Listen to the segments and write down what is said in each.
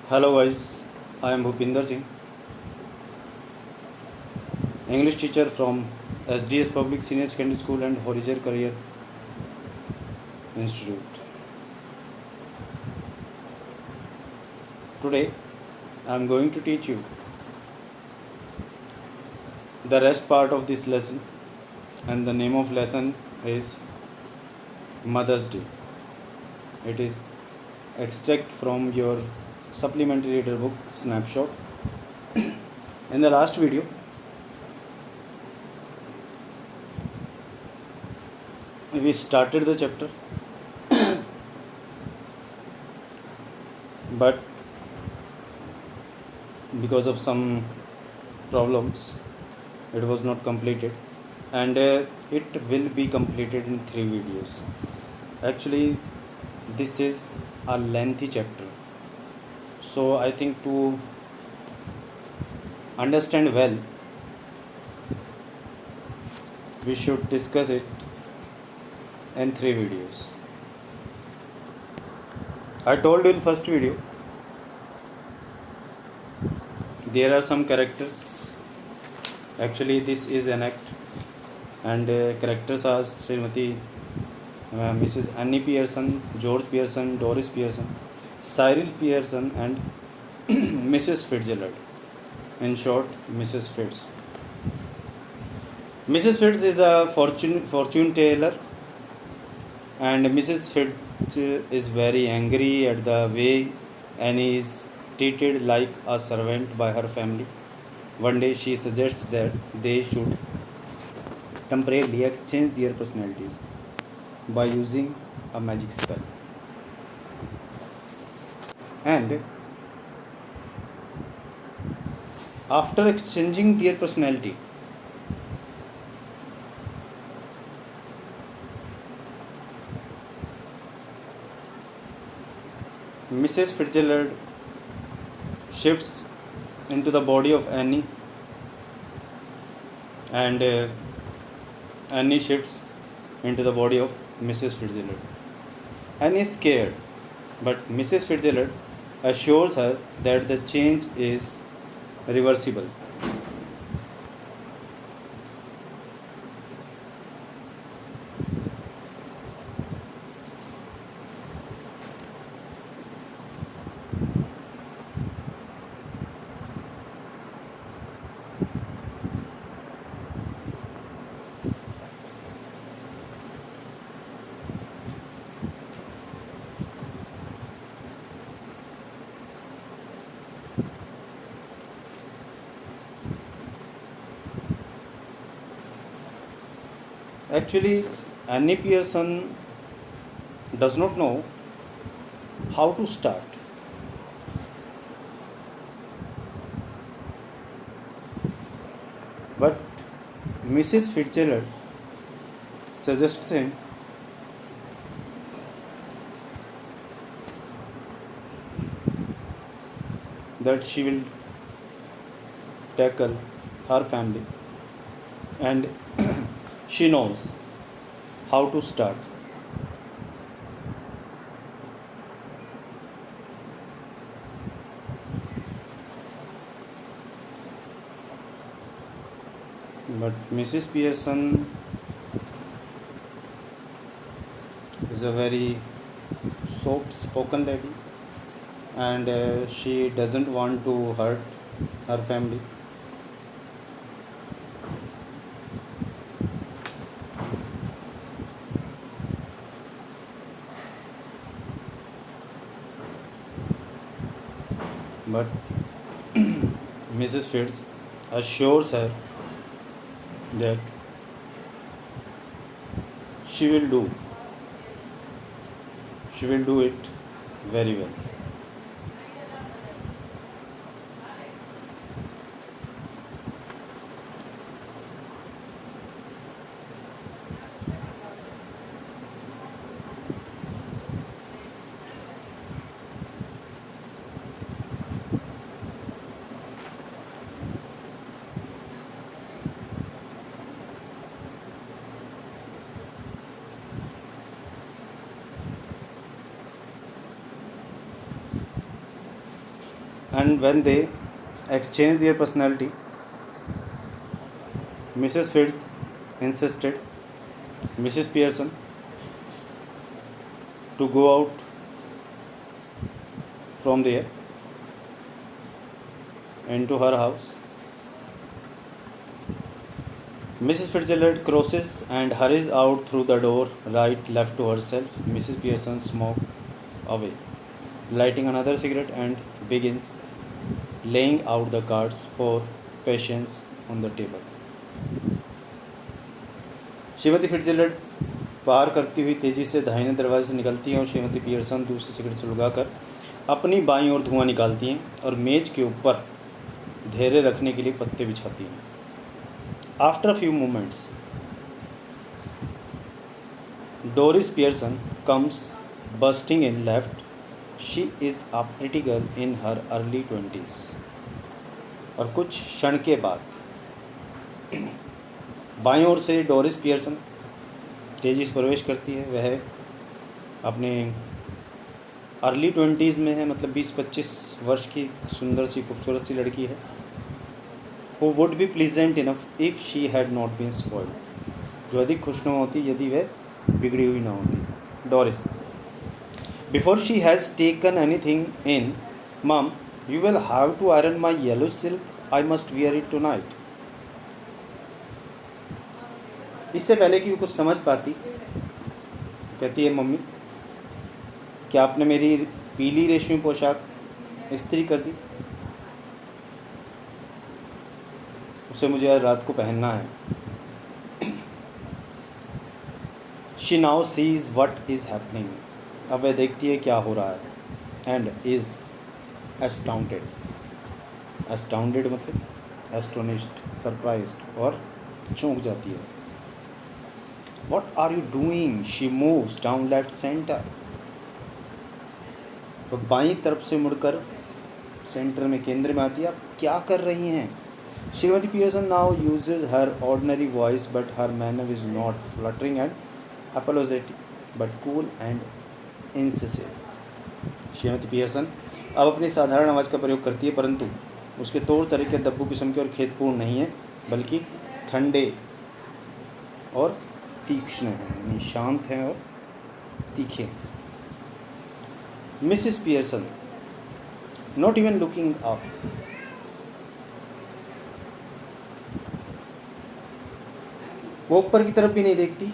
Hello guys, I am Bhupinder Singh, English teacher from SDS Public Senior Secondary School and Horizon Career Institute. Today I am going to teach you the rest part of this lesson, and the name of lesson is Mother's Day. It is extract from your supplementary reader book snapshot. In the last video we started the chapter, but because of some problems it was not completed, and it will be completed in 3 videos. Actually, this is a lengthy chapter, so I think to understand well we should discuss it in 3 videos. I told you in first video there are some characters. Actually, this is an act, and characters are Srimati Mrs. Annie Pearson, George Pearson, Doris Pearson, Cyril Pearson, and Mrs. Fitzgerald. In short, Mrs. Fitz. Mrs. Fitz is a fortune teller, and Mrs. Fitz is very angry at the way Annie is treated like a servant by her family. One day she suggests that they should temporarily exchange their personalities by using a magic spell. And after exchanging their personality, Mrs. Fitzgerald shifts into the body of Annie, and Annie shifts into the body of Mrs. Fitzgerald. Annie is scared, but Mrs. Fitzgerald assures her that the change is reversible. Actually, Annie Pearson does not know how to start, but Mrs. Fitzgerald suggests him that she will tackle her family, and she knows how to start. But Mrs. Pearson is a very soft spoken lady, and she doesn't want to hurt her family. But Mrs. Fitz assures her that she will do she will do it very well. And when they exchanged their personality, Mrs. Fitz insisted Mrs. Pearson to go out from there into her house. Mrs. Fitzgerald crosses and hurries out through the door, right left to herself. Mrs. Pearson smokes away, lighting another cigarette, and begins laying out the cards for patience on the table. श्रीमती Fitzgerald पार करती हुई तेज़ी से दाहिने दरवाजे से निकलती हैं और श्रीमती पियर्सन दूसरी सिगरेट सुलगाकर अपनी बाईं ओर धुआं निकालती हैं और मेज के ऊपर धैर्य रखने के लिए पत्ते बिछाती हैं. After a few moments Doris Pearson comes bursting in left. She is a pretty girl in her early 20s. और कुछ क्षण के बाद बाईं ओर से डोरिस पियर्सन तेज़ी से प्रवेश करती है. वह अपने अर्ली 20s में है, मतलब 20-25 वर्ष की सुंदर सी खूबसूरत सी लड़की है. who would be pleasant enough if she had not been spoiled. जो अधिक खुशनुमा होती यदि वह बिगड़ी हुई ना होती. Doris, before she has taken anything in, Mom, you will have to iron my yellow silk. I must wear it tonight. इससे पहले कि वो कुछ समझ पाती कहती है, मम्मी क्या आपने मेरी पीली रेशमी पोशाक इस्त्री कर दी? उसे मुझे आज रात को पहनना है. She now sees what is happening. अब वह देखती है क्या हो रहा है. And is astounded. एस्टाउंडेड मतलब एस्टोनिश्ड, सरप्राइज्ड, और चौंक जाती है. What are you doing? She moves down left centre. वह बाईं तरफ से मुड़कर सेंटर में, केंद्र में आती है. आप क्या कर रही हैं? श्रीमती Pearson now uses her ordinary voice, but her manner is not fluttering and apologetic but cool and incisive. श्रीमती पियर्सन अब अपनी साधारण आवाज़ का प्रयोग करती है, परंतु उसके तौर तरीके दब्बू किस्म के और खेदपूर्ण नहीं है, बल्कि ठंडे और तीक्ष्ण हैं, यानी शांत हैं और तीखे हैं. Mrs Pearson not even looking up. वो ऊपर की तरफ भी नहीं देखती.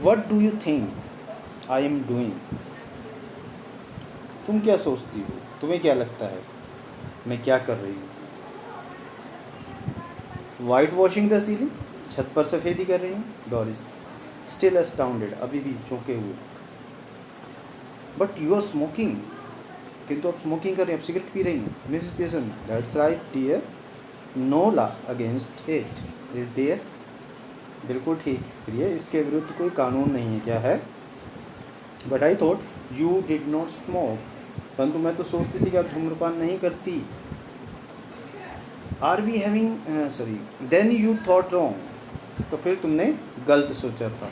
What do you think I am doing? तुम क्या सोचती हो? तुम्हें क्या लगता है मैं क्या कर रही हूँ? White washing the ceiling. छत पर सफ़ेदी कर रही हूँ. डोरिस स्टिल एस्टाउंडेड, अभी भी चौंके हुए. But you are smoking. किंतु आप स्मोकिंग कर रही हैं, आप सिगरेट पी रही हैं. Mrs Pearson, that's right dear, no law against it is there. बिल्कुल ठीक प्रिय, इसके विरुद्ध कोई कानून नहीं है. क्या है? But I thought you did not smoke. परंतु मैं तो सोचती थी कि आप धूम्रपान नहीं करती. Are we having sorry then you thought wrong. तो फिर तुमने गलत सोचा था.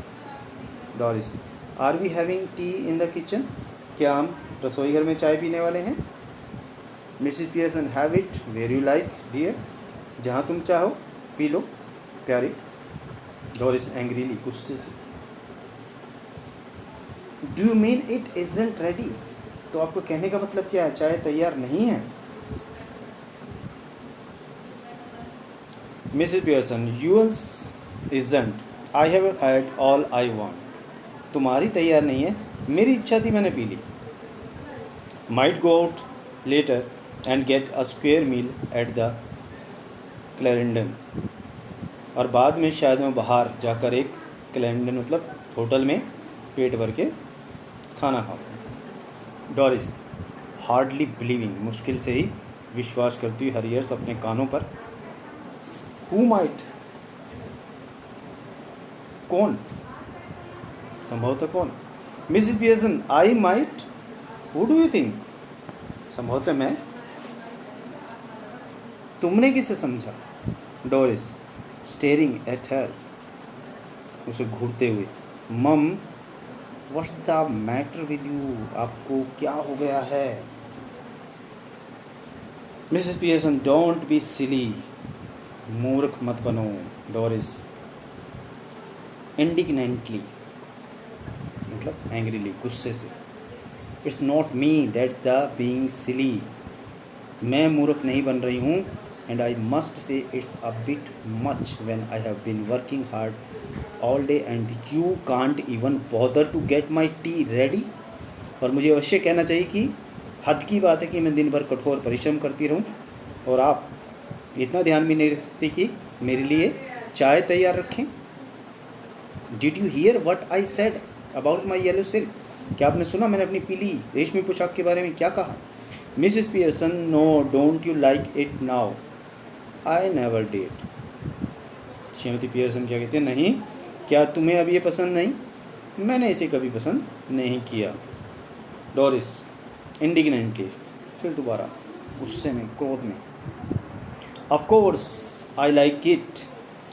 Doris, are we having tea in the kitchen. क्या हम रसोई घर में चाय पीने वाले हैं? Mrs Pearson, have it where you like dear. जहाँ तुम चाहो पी लो प्यारी. डोरिस एंग्रीली, गुस्से से. Do you mean it isn't ready. तो आपको कहने का मतलब क्या है? चाय तैयार नहीं है? Mrs Pearson, yours isn't. I have had all I want. तुम्हारी तैयार नहीं है, मेरी इच्छा थी, मैंने पी ली. Might go out later and get a square meal at the Clarendon. और बाद में शायद मैं बाहर जाकर एक क्लैरेंडन मतलब होटल में पेट भर के खाना खाऊँ. डोरिस हार्डली बिलीविंग, मुश्किल से ही विश्वास करती हुई, हरियर्स अपने कानों पर. Who might. कौन? संभवतः कौन? Mrs Pearson, I might. Who do you think. संभवतः मैं. तुमने किसे समझा? डोरिस स्टेरिंग एट हर, उसे घूरते हुए. Mum, what's the matter with you. आपको क्या हो गया है? Mrs Pearson, don't be silly, मूर्ख मत बनो। डोरिस, इंडिग्नेंटली, मतलब एंग्रीली, गुस्से से। It's not me that the being silly, मैं मूर्ख नहीं बन रही हूँ। And I must say it's a bit much when I have been working hard all day and you can't even bother to get my tea ready. और मुझे अवश्य कहना चाहिए कि हद की बात है कि मैं दिन भर कठोर परिश्रम करती रहूं और आप इतना ध्यान भी नहीं रख सकती कि मेरे लिए चाय तैयार रखें। Did you here what I said about my yellow silk, क्या आपने सुना मैंने अपनी पीली रेशमी पोशाक के बारे में क्या कहा? Mrs Pearson, no, don't you like it now? I never did. श्रीमती पियर्सन क्या कहती है, नहीं, क्या तुम्हें अब ये पसंद नहीं? मैंने इसे कभी पसंद नहीं किया। डोरिस, इंडिग्नेंटली, फिर दोबारा गुस्से में, क्रोध में, of course I like it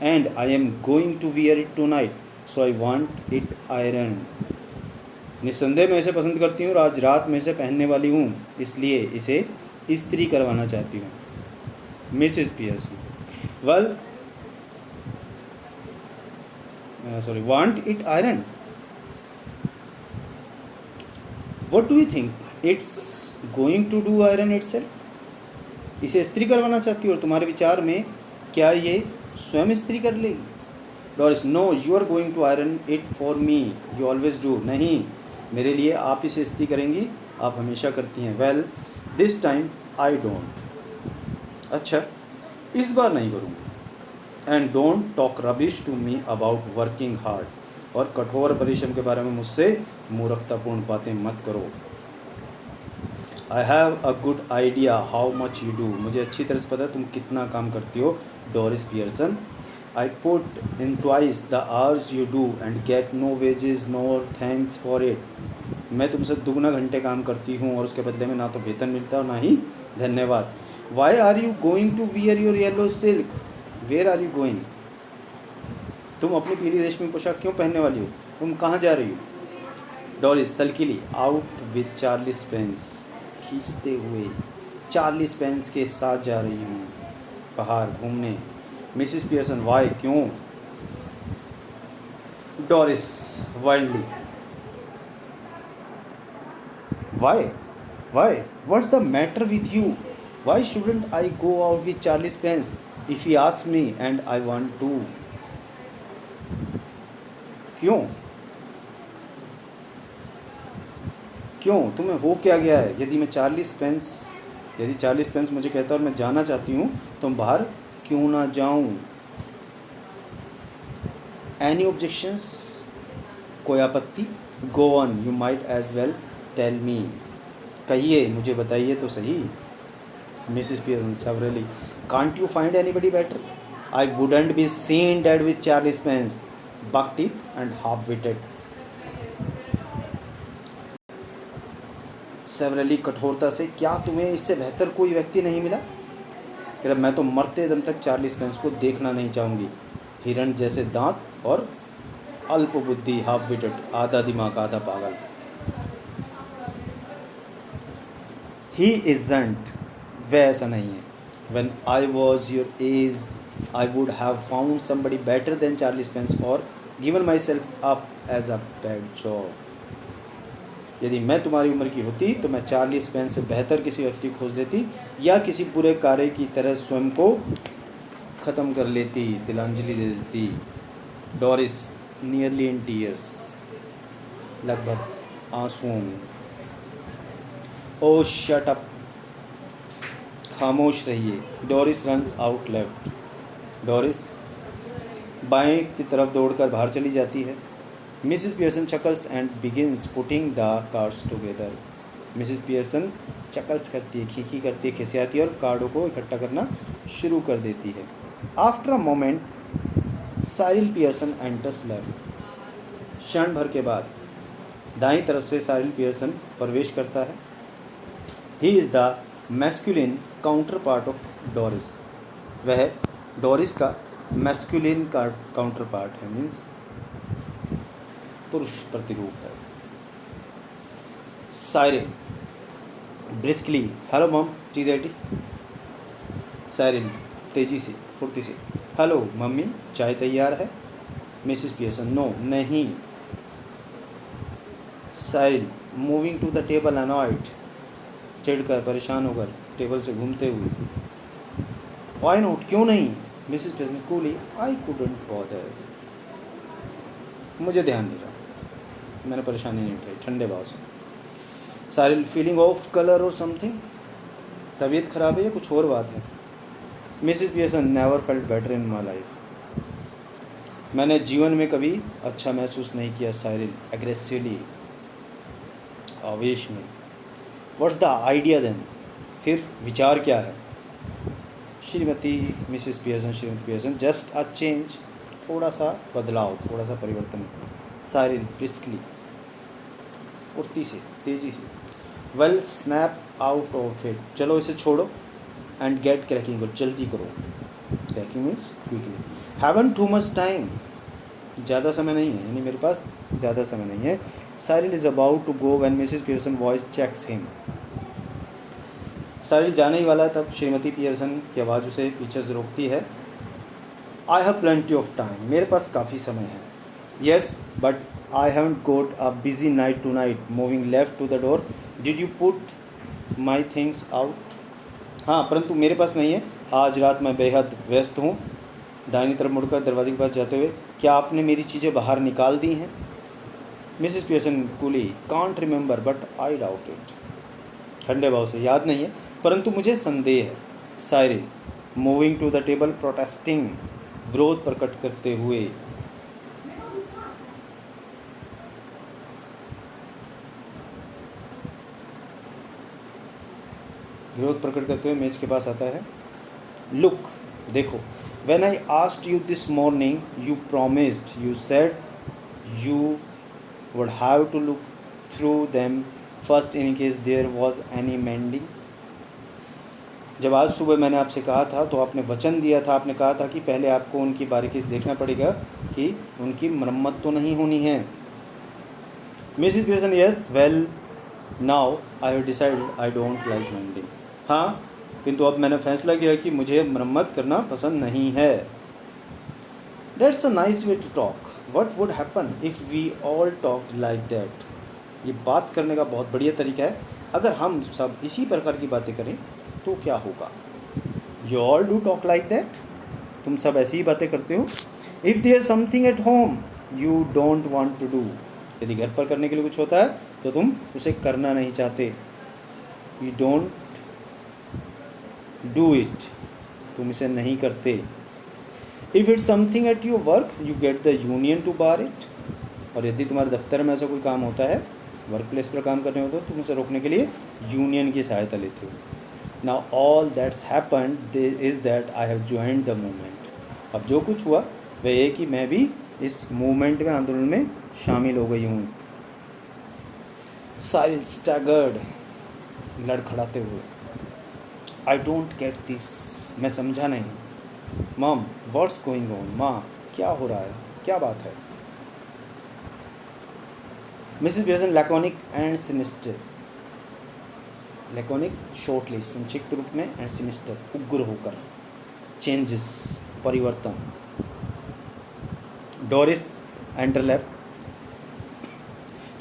and I am going to wear it tonight, so I want it iron. निस्संदेह मैं इसे पसंद करती हूँ और आज रात में इसे पहनने वाली हूँ, इसलिए इसे इस्त्री करवाना चाहती हूँ। Mrs Pearson, well, sorry, want it iron? What do you think? It's going to do iron itself? इसे इस्त्री करवाना चाहती हो और तुम्हारे विचार में क्या ये स्वयं इस्त्री कर लेगी? Doris, no, you are going to iron it for me, you always do. नहीं, मेरे लिए आप इसे इस्त्री करेंगी, आप हमेशा करती हैं। Well, this time I don't. अच्छा, इस बार नहीं करूँगी। And don't talk rubbish to me about working hard, और कठोर परिश्रम के बारे में मुझसे मूर्खतापूर्ण बातें मत करो। I have a good idea how much you do, मुझे अच्छी तरह से पता है तुम कितना काम करती हो। Doris Pearson, I put in twice the hours you do and get no wages nor thanks for it, मैं तुमसे दुगना घंटे काम करती हूँ और उसके बदले में ना तो वेतन मिलता और ना ही धन्यवाद। Why are you going to wear your yellow silk, where are you going, तुम अपनी पीली रेशमी पोशाक क्यों पहनने वाली हो, तुम कहाँ जा रही हो? Doris sulkily, out with Charlie Spence, खींचते हुए, चार्ली स्पेंस के साथ जा रही हूँ बाहर घूमने। मिसिस पियर्सन, वाई, क्यों? Doris wildly, why, why, what's the matter with you? Why shouldn't I go out with Charlie Spence if he asks me and I want to? क्यों? क्यों, तुम्हें हो क्या गया है? यदि चार्ली स्पेंस मुझे कहता है और मैं जाना चाहती हूँ तो मैं बाहर क्यों ना जाऊँ? एनी ऑब्जेक्शंस, कोई आपत्ति? Go on, you might as well tell me, कहिए, मुझे बताइए तो सही। Mrs Pearson severally, can't you find anybody better? I wouldn't be seen dead with Charlie Spence, buck teeth and half-witted. severally, कठोरता से, क्या तुम्हें इससे बेहतर कोई व्यक्ति नहीं मिला? फिर मैं तो मरते दम तक चार्ली स्पेंस को देखना नहीं चाहूँगी। हिरण जैसे दांत और अल्प बुद्धि, हाफ विटेड, आधा दिमाग आधा पागल। ही इजंट, वह ऐसा नहीं है। When I was your age, I would have found somebody better than Charlie Spence or given myself up as a bad job. यदि मैं तुम्हारी उम्र की होती तो मैं चार्ली स्पेंस से बेहतर किसी व्यक्ति को खोज लेती या किसी बुरे कार्य की तरह स्वयं को ख़त्म कर लेती, तिलांजलि दे देती। डोरिस नियरली इन टीयर्स, लगभग आंसुओं में। ओ शट अप, खामोश रहिए। Doris runs out left, Doris बाएं की तरफ दौड़कर बाहर चली जाती है। Mrs Pearson chuckles and begins putting the cards together, Mrs Pearson chuckles करती है, खीखी करती है, खिसियाती है और कार्डों को इकट्ठा करना शुरू कर देती है। After a moment Cyril Pearson enters left, क्षण भर के बाद दाईं तरफ से साइरिल पियर्सन प्रवेश करता है। He is the masculine counter part of Doris, वह डोरिस का मैस्कुलिन का काउंटर पार्ट है, मीन्स पुरुष प्रतिरूप है। Cyril briskly, hello mom, tea ready? Cyril तेजी से, फुर्ती से, हेलो मम्मी, चाय तैयार है? मिसिस पियर्सन, नो, नहीं। Cyril moving to the table annoyed, चिढ़कर, परेशान होकर, टेबल से घूमते हुए, व्हाई नॉट, क्यों नहीं? Mrs Pearson coolie, I couldn't bother, मुझे ध्यान नहीं रहा, मैंने परेशानी नहीं उठाई, ठंडे भाव से। साइरिल फीलिंग ऑफ कलर और समथिंग, तबीयत खराब है या कुछ और बात है? Mrs Pearson, never felt better in my life, मैंने जीवन में कभी अच्छा महसूस नहीं किया। साइरिल एग्रेसिवली, आवेश में, व्हाट्स द आइडिया देन, फिर विचार क्या है? श्रीमती मिसिस पियर्सन, श्रीमती पियर्सन, जस्ट अ चेंज, थोड़ा सा बदलाव, थोड़ा सा परिवर्तन। साइरिल ब्रिस्कली, फुर्ती से, तेजी से, well snap out of it, चलो इसे छोड़ो, एंड गेट क्रैकिंग, को जल्दी करो, cracking means quickly, haven't too much time, ज़्यादा समय नहीं है, यानी मेरे पास ज़्यादा समय नहीं है। Cyril is about to go when Mrs Pearson voice checks him, Cyril जाने ही वाला है तब श्रीमती पियर्सन की आवाज़ उसे पीछे से रोकती है। I have plenty of time, मेरे पास काफ़ी समय है। Yes but I haven't got a busy night tonight, moving left to the door, did you put my things out, हाँ परंतु मेरे पास नहीं है, आज रात मैं बेहद व्यस्त हूँ, दाहिनी तरफ मुड़कर दरवाजे के पास जाते हुए, क्या आपने मेरी चीज़ें बाहर निकाल दी हैं? Mrs Pearson coolie, can't remember but I doubt it, ठंडे भाव से, याद नहीं है परंतु मुझे संदेह है। Cyril moving to the table, protesting, विरोध प्रकट करते हुए, विरोध प्रकट करते हुए मेज के पास आता है। लुक, देखो, when I asked you this morning you promised, you said you would have to look through them first in case there was any mending, जब आज सुबह मैंने आपसे कहा था तो आपने वचन दिया था, आपने कहा था कि पहले आपको उनकी बारीकी से देखना पड़ेगा कि उनकी मरम्मत तो नहीं होनी है। Mrs Pearson, yes, well now I have decided I don't like mending, हाँ किंतु अब मैंने फैसला किया कि मुझे मरम्मत करना पसंद नहीं है। That's a nice way to talk, what would happen if we all talk like that, ये बात करने का बहुत बढ़िया तरीका है, अगर हम सब इसी प्रकार की बातें करें तो क्या होगा? You all do talk like that, तुम सब ऐसी ही बातें करते हो। If there something at home you don't want to do, यदि घर पर करने के लिए कुछ होता है तो तुम उसे करना नहीं चाहते। यू डोंट डू इट, तुम इसे नहीं करते। If it's something at your work you get the union to bar it, और यदि तुम्हारे दफ्तर में ऐसा कोई काम होता है, वर्क प्लेस पर काम करने होता है, तुम उसे रोकने के लिए यूनियन की सहायता लेते हो। Now all that's happened is that I have joined the movement, अब जो कुछ हुआ वह ये कि मैं भी इस मूवमेंट में, आंदोलन में शामिल हो गई हूँ। साइरिल स्टैगर्ड, लड़खड़ाते हुए, आई डोंट गेट दिस, मैं समझा नहीं। मॉम, व्हाट्स गोइंग ऑन, माँ क्या हो रहा है, क्या बात है? Mrs Pearson laconic and sinister, laconic shortly, संक्षिप्त रूप में, एंड सिनिस्टर उग्र होकर, चेंजेस परिवर्तन। Doris enter left,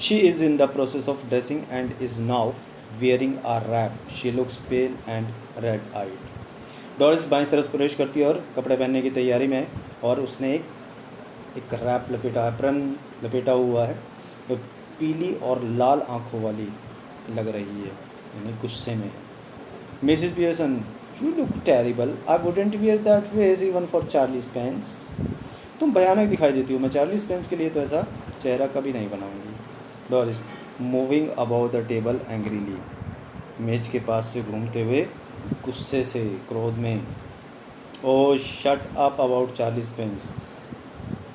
she is in the process of dressing and is now wearing a wrap, she looks pale and red eyed, Doris बाईं तरफ प्रवेश करती है और कपड़े पहनने की तैयारी में है, और उसने एक रैप लपेटा, एप्रन लपेटा हुआ है, वो पीली और लाल आंखों वाली लग रही है, यानी गुस्से में है। Mrs Pearson, you look terrible, I wouldn't wear that wage even for Charlie Spence, तुम भयानक दिखाई देती हो, मैं चार्ली स्पेंस के लिए तो ऐसा चेहरा कभी नहीं बनाऊंगी। Doris moving about the table angrily, मेज के पास से घूमते हुए, गुस्से से, क्रोध में। Oh shut up about Charlie Spence,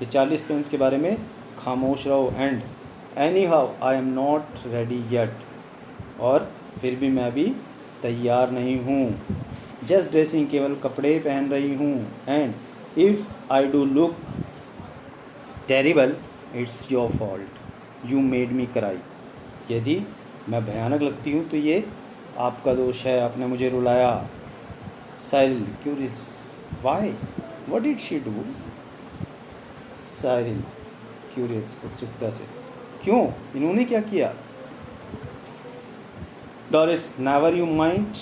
ये चार्ली स्पेंस के बारे में खामोश रहो। And anyhow I am not ready yet, और फिर भी मैं अभी तैयार नहीं हूँ। जस्ट ड्रेसिंग, केवल कपड़े पहन रही हूँ। And if I do look terrible it's your fault, you made me cry, यदि मैं भयानक लगती हूँ तो ये आपका दोष है, आपने मुझे रुलाया। Cyril curious, why, what did she do? Cyril curious, उत्सुकता से, क्यों, इन्होंने क्या किया? डोरिस, नेवर यू माइंड,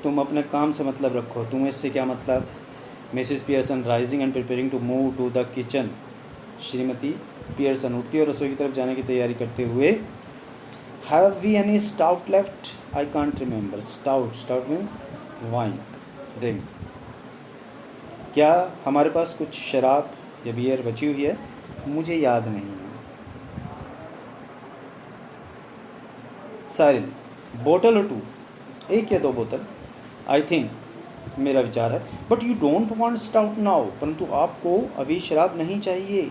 तुम अपने काम से मतलब रखो, तुम्हें इससे क्या मतलब? Mrs Pearson rising and preparing to move to the kitchen, श्रीमती पियर्सन उठती और रसोई की तरफ जाने की तैयारी करते हुए, have we any stout left? I can't remember. Stout, stout means wine, drink. क्या हमारे पास कुछ शराब या बियर बची हुई है? मुझे याद नहीं है। सारिल, बोतल और 2, 1 या 2 बोतल। आई थिंक, मेरा विचार है, but you don't want stout now, परंतु आपको अभी शराब नहीं चाहिए।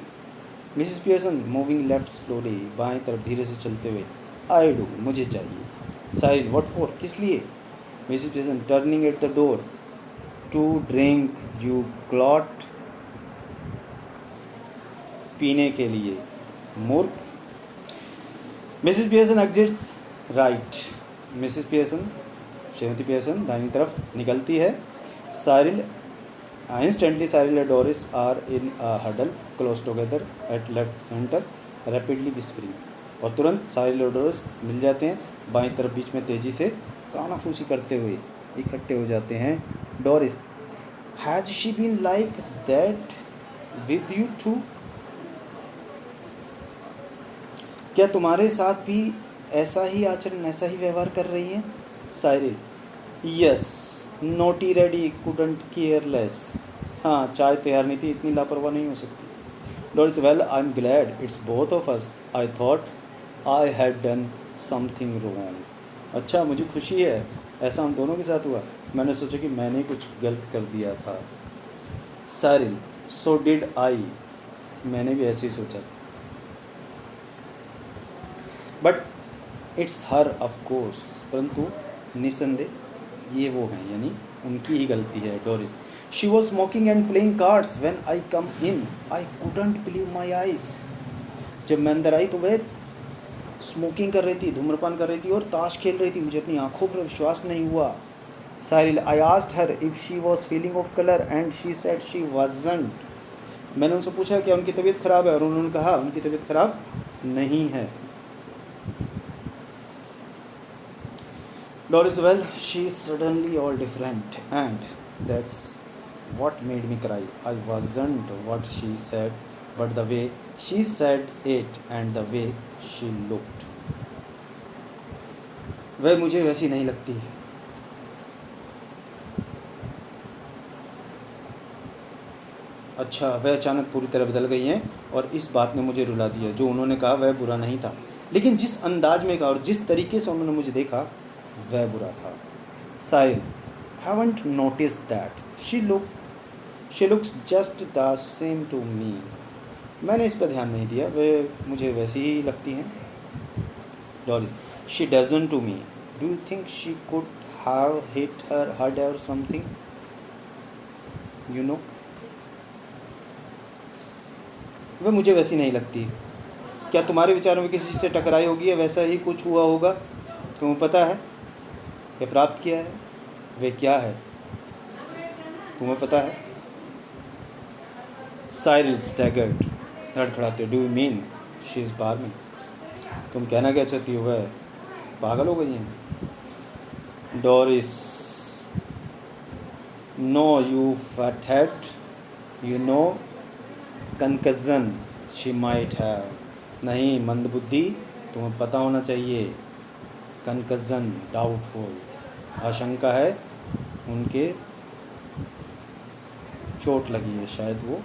Mrs Pearson moving left slowly, बाएं तरफ धीरे से चलते हुए, आई डू, मुझे चाहिए। साइड, व्हाट फॉर, किस लिए? Mrs Pearson turning at the door, to drink, you clot, पीने के लिए, मूर्ख। Mrs Pearson exits right, Mrs Pearson, श्रीमती पियर्सन दाहिनी तरफ निकलती है। सारिल, instantly Cyril and Doris are in a huddle close together at left center, rapidly whispering, और तुरंत सारिल और डोरिस मिल जाते हैं, बाईं तरफ बीच में तेजी से कानाफूसी करते हुए इकट्ठे हो जाते हैं। Doris, has she been like that with you too? क्या तुम्हारे साथ भी ऐसा ही आचरण, ऐसा ही व्यवहार कर रही है? Cyril, yes, naughty ready, couldn't care less, हाँ, चाय तैयार नहीं थी, इतनी लापरवाह नहीं हो सकती। Doris, well I am glad it's both of us, I thought I had done something wrong. अच्छा, मुझे खुशी है, ऐसा हम दोनों के साथ हुआ, मैंने सोचा कि मैंने कुछ गलत कर दिया था। सारिल, सो डिड आई, मैंने भी ऐसे ही सोचा, but it's her of course, परंतु निसंदेह ये वो हैं, यानी उनकी ही गलती है। Doris, she was smoking and playing cards when I come in, I couldn't believe my eyes, जब मैं अंदर आई तो वह स्मोकिंग कर रही थी, धूम्रपान कर रही थी और ताश खेल रही थी, मुझे अपनी आंखों पर विश्वास नहीं हुआ। Cyril, I asked her if she was feeling off colour and she said she wasn't, मैंने उनसे पूछा क्या उनकी तबीयत खराब है, और उन्होंने कहा उनकी तबीयत खराब नहीं है। Doris, well, she's suddenly all different, and that's what made me cry. I wasn't what she said, but the way she said it and the way she looked. वह मुझे वैसी नहीं लगती। अच्छा, वह अचानक पूरी तरह बदल गई हैं और इस बात ने मुझे रुला दिया। जो उन्होंने कहा वह बुरा नहीं था, लेकिन जिस अंदाज में कहा और जिस तरीके से उन्होंने मुझे देखा वह बुरा था। साइल, haven't noticed that she looks just the same to me, मैंने इस पर ध्यान नहीं दिया, वह मुझे वैसी ही लगती हैं। Doris, she doesn't to me, do you think she could have hit her or something, you know? वह मुझे वैसी नहीं लगती, क्या तुम्हारे विचारों में किसी से टकराई होगी या वैसा ही कुछ हुआ होगा? तुम्हें पता है क्या प्राप्त किया है, वे क्या है, तुम्हें पता है? साइरिल स्टैगर्ड, लड़खड़ाते, do you mean she is barmy, तुम कहना क्या चाहती हो, वह पागल हो गई हैं? Doris, no you fathead, you know concussion she might have, नहीं मंदबुद्धि, तुम्हें पता होना चाहिए, कंकजन डाउटफुल, आशंका है उनके चोट लगी है, शायद वो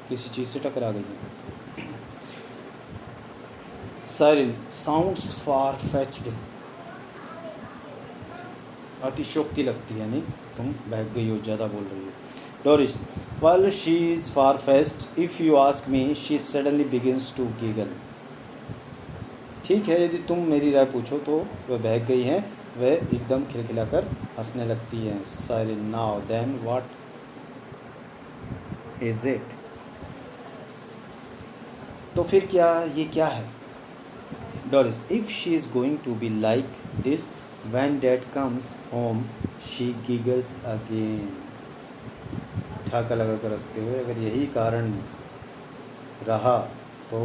किसी चीज़ से टकरा गई है। साइरिल, साउंड्स फार फेच्ड, अतिशोक्ति लगती है, यानी तुम बहक गई हो, ज़्यादा बोल रही हो। Doris, while she is far-fetched, if you ask me, she suddenly begins to giggle. ठीक है, यदि तुम मेरी राय पूछो तो वह बहक गई हैं, वह एकदम खिलखिलाकर हंसने लगती हैं। Cyril, now then what is it, तो फिर क्या, ये क्या है? Doris, if she is going to be like this When dad comes home, she giggles again. ठाका लगा कर हंसते हुए, अगर यही कारण रहा तो,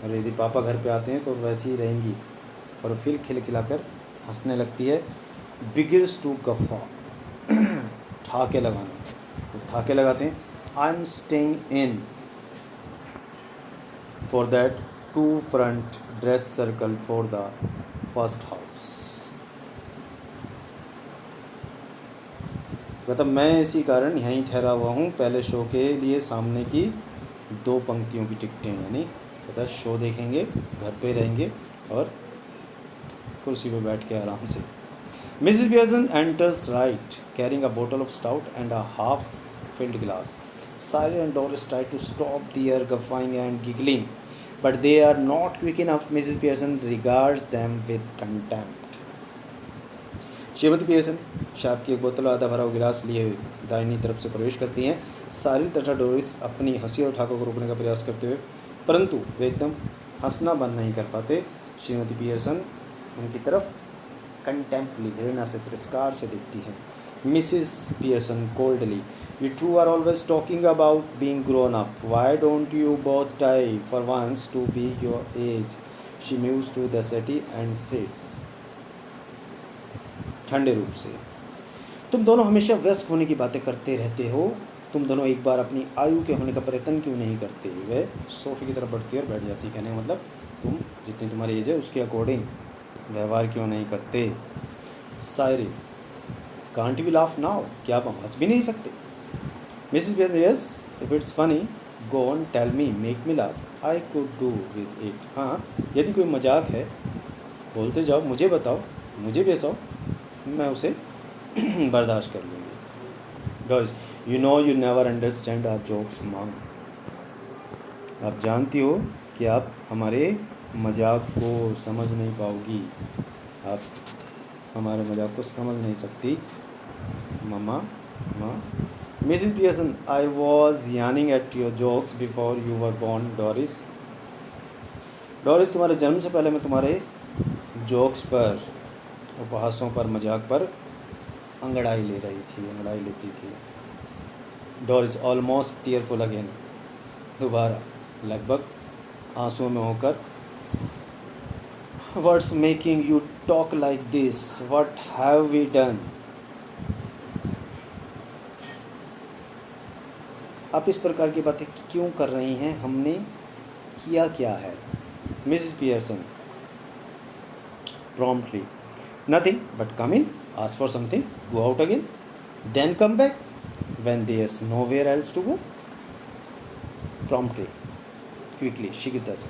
और यदि पापा घर पे आते हैं तो वैसी ही रहेंगी, और फिर खिलखिलाकर हंसने लगती है. बिगिल्स टू गफ्फा, ठाके लगाना, तो ठाके लगाते हैं. I am staying in for that 2 front dress circle for the first house. मतलब मैं इसी कारण यहीं ठहरा हुआ हूँ पहले शो के लिए सामने की 2 पंक्तियों की टिकटें, यानी पता शो देखेंगे, घर पे रहेंगे और कुर्सी पे बैठ के आराम से. Mrs Pearson enters right carrying a bottle of stout and a half filled glass. Cyril and Doris try to stop their guffawing and giggling, but they are not quick enough. Mrs Pearson regards them with contempt. श्रीमती पियर्सन शराब की एक बोतल आधा भरा हुआ गिलास लिए हुए दाहिनी तरफ से प्रवेश करती हैं. सारिल तथा डोरिस अपनी हंसी और ठाकों को रोकने का प्रयास करते हुए, परंतु वे एकदम हंसना बंद नहीं कर पाते. श्रीमती पियर्सन उनकी तरफ कंटेम्पली, घृणा से, तिरस्कार से देखती हैं. Mrs Pearson coldly, you two are always talking about being grown up. Why don't you both try for once to be your age. She moves to the settee and sits. ठंडे रूप से, तुम दोनों हमेशा व्यस्त होने की बातें करते रहते हो. तुम दोनों एक बार अपनी आयु के होने का प्रयत्न क्यों नहीं करते. वह सोफे की तरफ बढ़ती है और बैठ जाती है. कहने का मतलब तुम जितनी तुम्हारी एज है उसके अकॉर्डिंग व्यवहार क्यों नहीं करते. Cyril, can't we laugh now, क्या आप हंस भी नहीं सकते. Mrs Pearson, yes if it's funny go on tell me make me laugh I could do with it. हाँ, यदि कोई मजाक है बोलते जाओ, मुझे बताओ, मुझे भी हंसाओ, मैं उसे बर्दाश्त कर लूँगी. Girls, you know you never understand our jokes mom. आप जानती हो कि आप हमारे मजाक को समझ नहीं पाओगी. आप हमारे मजाक को समझ नहीं सकती मम्मा. माँ. Mrs Pearson, I was yawning at your jokes before you were born. Doris, Doris तुम्हारे जन्म से पहले मैं तुम्हारे जोक्स पर, उपहासों पर, मजाक पर अंगड़ाई लेती थी. डोरिस ऑलमोस्ट टीयरफुल अगेन, दोबारा लगभग आंसुओं में होकर. What's making you talk like this, what have we done. आप इस प्रकार की बातें क्यों कर रही हैं, हमने किया क्या है. Mrs Pearson promptly, nothing but come in, ask for something, go out again, then come back when there's nowhere else to go. Promptly, quickly, शीघ्रता से.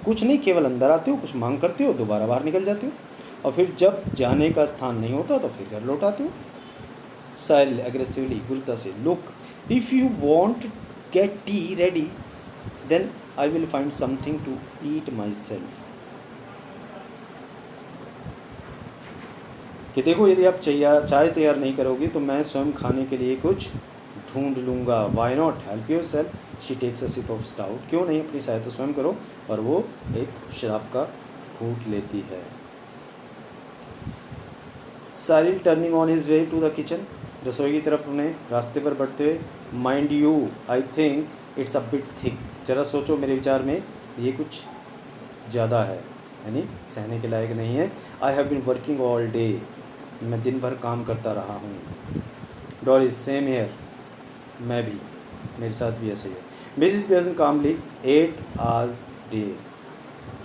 कुछ नहीं, केवल अंदर आते हो, कुछ मांग करते हो, दोबारा बाहर निकल जाते हो, और फिर जब जाने का स्थान नहीं होता तो फिर घर लौट आते हो. Silently, aggressively, गुरुता से. Look, if you want get tea ready, then I will find something to eat myself. कि देखो, यदि आप चाय तैयार नहीं करोगे तो मैं स्वयं खाने के लिए कुछ ढूंढ लूँगा. Why not help yourself. She takes a sip of stout. क्यों नहीं, अपनी सहायता स्वयं करो. और वो एक शराब का घूंट लेती है. Cyril turning on his way to the kitchen, रसोई की तरफ अपने रास्ते पर बढ़ते हुए. Mind you, I think it's a bit thick. ज़रा सोचो, मेरे विचार में ये कुछ ज़्यादा है, यानी सहने के लायक नहीं है. I have been working all day. मैं दिन भर काम करता रहा हूँ. डोरिस, सेम हेयर, मैं भी, मेरे साथ भी ऐसा ही है. मिसिस पियर्सन कामली, 8 hours डे.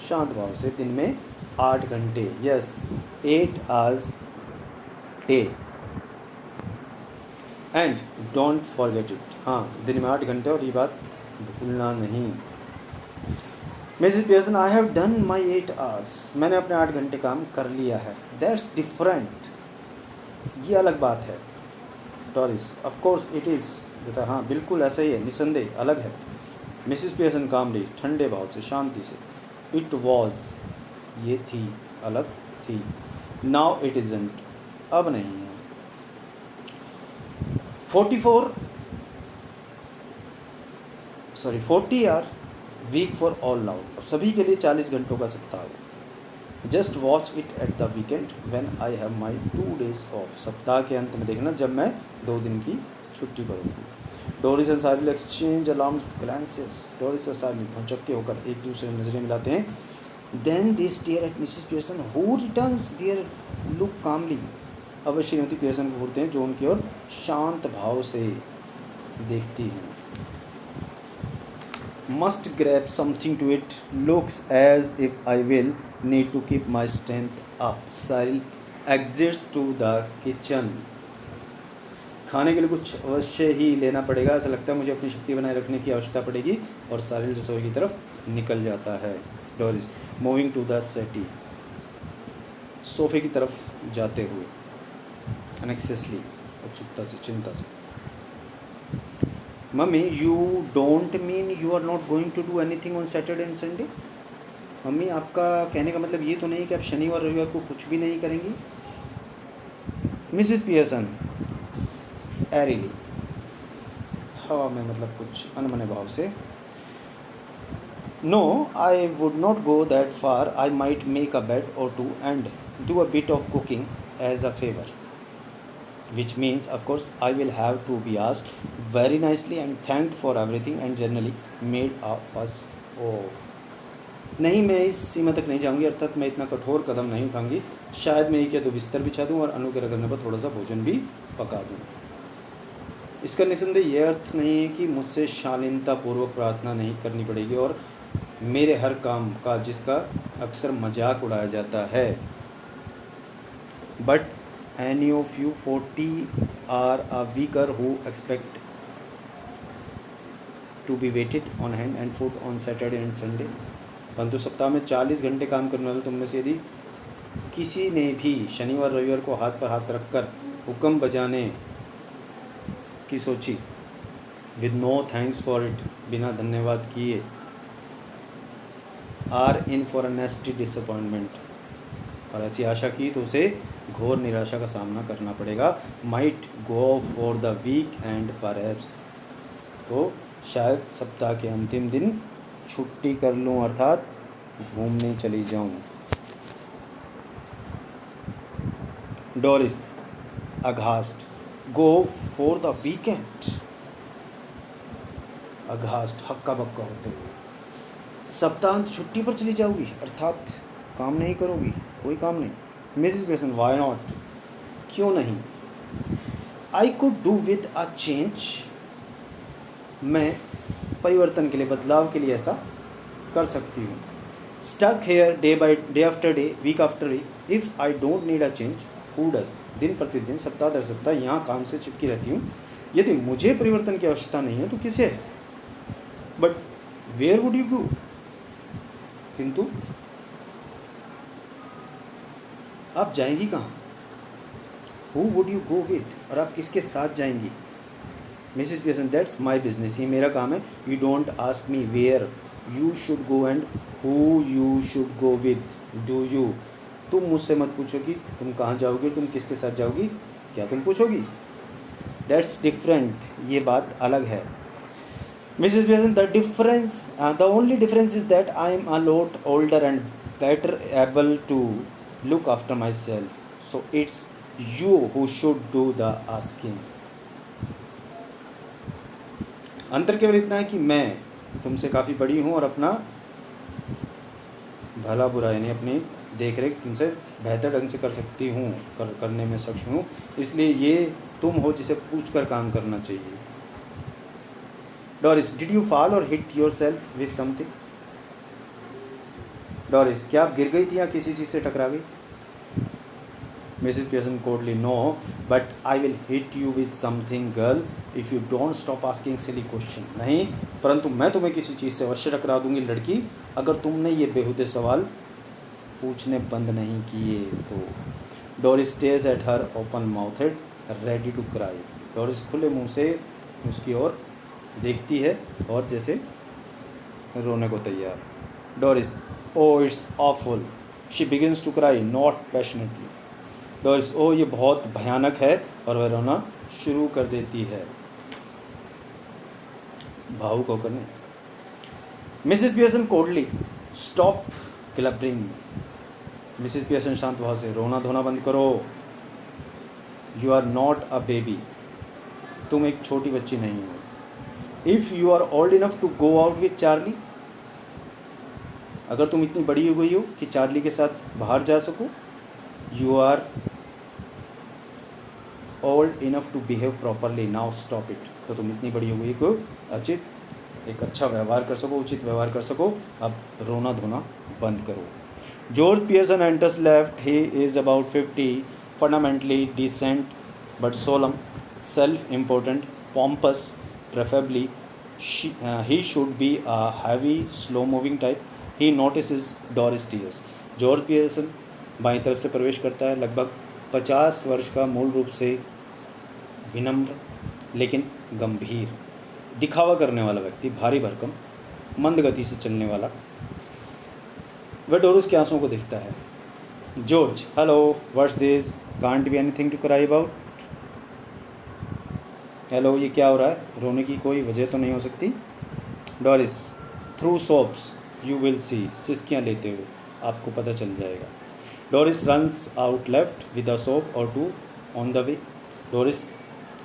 शांत भाव से, दिन में 8 घंटे. Yes, 8 hours day. And don't forget it. हाँ, दिन में 8 घंटे, और ये बात भूलना नहीं. Mrs Pearson, I have done my 8 hours. मैंने अपने 8 घंटे काम कर लिया है. That's different. ये अलग बात है. Doris, of course it is. कहता, हाँ बिल्कुल ऐसा ही है, निसंदेह अलग है. मिसिस पियर्सन कामली, ठंडे भाव से, शांति से. इट वॉज, ये थी, अलग थी. नाउ इट इज़ंट, अब नहीं है. 40 hour week for all now. अब सभी के लिए 40 घंटों का सप्ताह है. Just watch it at the weekend when I have my 2 days off. सप्ताह के अंत में देखना जब मैं 2 दिन की छुट्टी पर होगी। Doris and Sahil exchange alarms glances. Doris और साहिल भौचक्के होकर एक दूसरे से नजरें मिलाते हैं। Then they stare at Mrs Pearson who returns their look calmly. अब वे श्रीमती पियर्सन को घूरते हैं जो उनकी ओर शांत भाव से देखती हैं। Must grab something to eat. Looks as if I will need to keep my strength up. Cyril exits to the kitchen. खाने के लिए कुछ अवश्य ही लेना पड़ेगा, ऐसा लगता है मुझे अपनी शक्ति बनाए रखने की आवश्यकता पड़ेगी, और साहिल रसोई की तरफ निकल जाता है। डोरिस मूविंग टू द सेटी। सोफे की तरफ जाते हुए अनएक्सेसली, उत्सुकता से, चिंता से। Mummy you don't mean you are not going to do anything on Saturday and Sunday. Mummy आपका कहने का मतलब ये तो नहीं कि आप शनिवार रविवार को कुछ भी नहीं करेंगी। मिसिस पियर्सन एरिली, हवा में मतलब कुछ अनमने भाव से। No I would not go that far, I might make a bed or two and do a bit of cooking as a favour, which means of course I will have to be asked very nicely and thanked for everything and generally made a fuss of। नहीं, मैं इस सीमा तक नहीं जाऊंगी, अर्थात मैं इतना कठोर कदम नहीं उठाऊंगी। शायद मैं एक या दो बिस्तर बिछा दूं और अनुग्रह करने पर थोड़ा सा भोजन भी पका दूं। इसका निसंदेह यह अर्थ नहीं है कि मुझसे शालीनतापूर्वक प्रार्थना नहीं करनी पड़ेगी और मेरे हर काम का जिसका अक्सर मजाक उड़ाया जाता है। But any of you 40 are a weaker who expect to be waited on hand and foot on Saturday and Sunday। परंतु सप्ताह में 40 घंटे काम करने वाले तुम में से यदि किसी ने भी शनिवार रविवार को हाथ पर हाथ रखकर हुक्म बजाने की सोची, with no thanks for it, बिना धन्यवाद किए, are in for a nasty disappointment, और ऐसी आशा की तो उसे घोर निराशा का सामना करना पड़ेगा। Might go for the weekend perhaps, तो शायद सप्ताह के अंतिम दिन छुट्टी कर लूँ, अर्थात घूमने चली जाऊँ। Doris aghast, go for the weekend. Aghast, हक्का बक्का होते हुए, सप्ताहांत छुट्टी पर चली जाओगी, अर्थात काम नहीं करोगी, कोई काम नहीं। मिसेस पियर्सन वाई नॉट, क्यों नहीं। आई could do with a change, मैं परिवर्तन के लिए, बदलाव के लिए ऐसा कर सकती हूँ। Stuck here day by day after day, week after week, if I don't need a change who does. दिन प्रतिदिन, सप्ताह दर सप्ताह यहाँ काम से चिपकी रहती हूँ, यदि मुझे परिवर्तन की आवश्यकता नहीं है तो किसे है। But where would you go, किंतु आप जाएंगी कहाँ। Who would you go with, और आप किसके साथ जाएंगी। Mrs Pearson that's my business, ये मेरा काम है। You don't ask me where you should go and who you should go with, do you. तुम मुझसे मत पूछो कि तुम कहाँ जाओगी और तुम किसके साथ जाओगी, क्या तुम पूछोगी। दैट्स डिफरेंट, ये बात अलग है। Mrs Pearson the difference, the only difference is that I am a lot older and better able to look after myself, so it's you who should do the asking। अंतर केवल इतना है कि मैं तुमसे काफ़ी बड़ी हूँ और अपना भला बुरा यानी अपनी देख रेख तुमसे बेहतर ढंग से कर सकती हूँ, करने में सक्षम हूँ, इसलिए ये तुम हो जिसे पूछ कर काम करना चाहिए। डोरिस डिड यू फॉल और hit your self with something. Doris क्या आप गिर गई थी या किसी चीज़ से टकरा गई। Mrs Pearson coldly no but I will hit you with something girl if you don't stop asking silly question. नहीं, परंतु मैं तुम्हें किसी चीज़ से अवश्य टकरा दूंगी लड़की, अगर तुमने ये बेहुदे सवाल पूछने बंद नहीं किए तो। Doris stares at her open mouthed ready to cry. Doris खुले मुंह से उसकी ओर देखती है और जैसे रोने को तैयार। Doris oh it's awful, she begins to cry not passionately. Doris ओ ये बहुत भयानक है, और वह रोना शुरू कर देती है भावुक होकर नहीं। Mrs Pearson coldly stop blubbering, Mrs Pearson शांत भाव से, रोना धोना बंद करो। You are not a baby, तुम एक छोटी बच्ची नहीं हो। If you are old enough to go out with Charlie, अगर तुम इतनी बड़ी हो गई हो कि चार्ली के साथ बाहर जा सको, you are old enough to behave properly, now stop it. तो तुम इतनी बड़ी हो गई को एक अच्छा व्यवहार कर सको, उचित व्यवहार कर सको, अब रोना धोना बंद करो। George Pearson enters left, he is about 50, fundamentally decent but solemn, self important, pompous, preferably he should be a heavy, slow moving type. He notices Doris tears. George Pearson बाईं तरफ से प्रवेश करता है, लगभग 50 वर्ष का, मूल रूप से विनम्र लेकिन गंभीर, दिखावा करने वाला व्यक्ति, भारी भरकम, मंद गति से चलने वाला, वह डोरिस के आंसुओं को देखता है। George, hello, what's this, can't be anything to cry about. Hello, ये क्या हो रहा है, रोने की कोई वजह तो नहीं हो सकती। Doris, through sobs you will see, सिसकियाँ लेते हुए आपको पता चल जाएगा। Doris runs out left with a sob or two on the way. Doris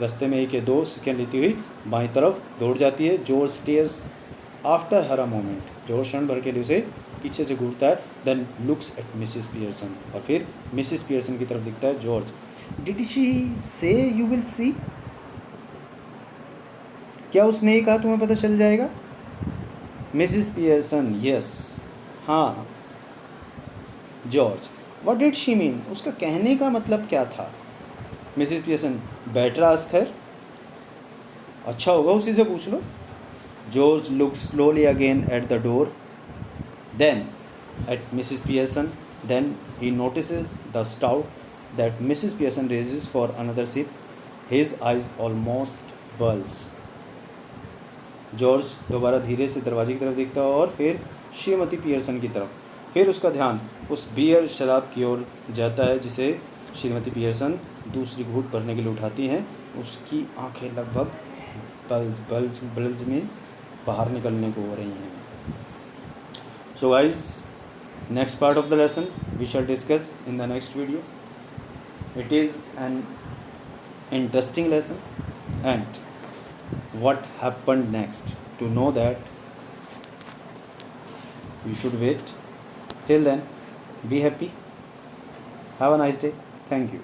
रास्ते में एक या दो सिसकियाँ लेती हुई बाईं तरफ दौड़ जाती है। George stares after her a moment, George क्षण भर के लिए उसे पीछे से घूरता है। Then looks at Mrs Pearson, और फिर मिसिस पियर्सन की तरफ दिखता है। George, did she say you will see, क्या उसने ही कहा तुम्हें पता चल जाएगा। मिसिस पियर्सन, यस, हाँ। George, what did she mean, उसका कहने का मतलब क्या था। Mrs Pearson, better ask her, अच्छा होगा उसी से पूछ लो। George looks slowly again at the door, then at Mrs Pearson, then he notices the stout that Mrs Pearson raises for another sip, his eyes almost bulge. George दोबारा धीरे से दरवाजे की तरफ देखता है और फिर श्रीमती पियर्सन की तरफ, फिर उसका ध्यान उस बियर शराब की ओर जाता है जिसे श्रीमती पियर्सन दूसरी घूंट भरने के लिए उठाती हैं। उसकी आंखें लगभग बल्ज में बाहर निकलने को हो रही हैं। So guys, next part of the lesson we shall discuss in the next video. It is an interesting lesson, and what happened next, to know that you should wait. Till then, be happy, have a nice day, thank you.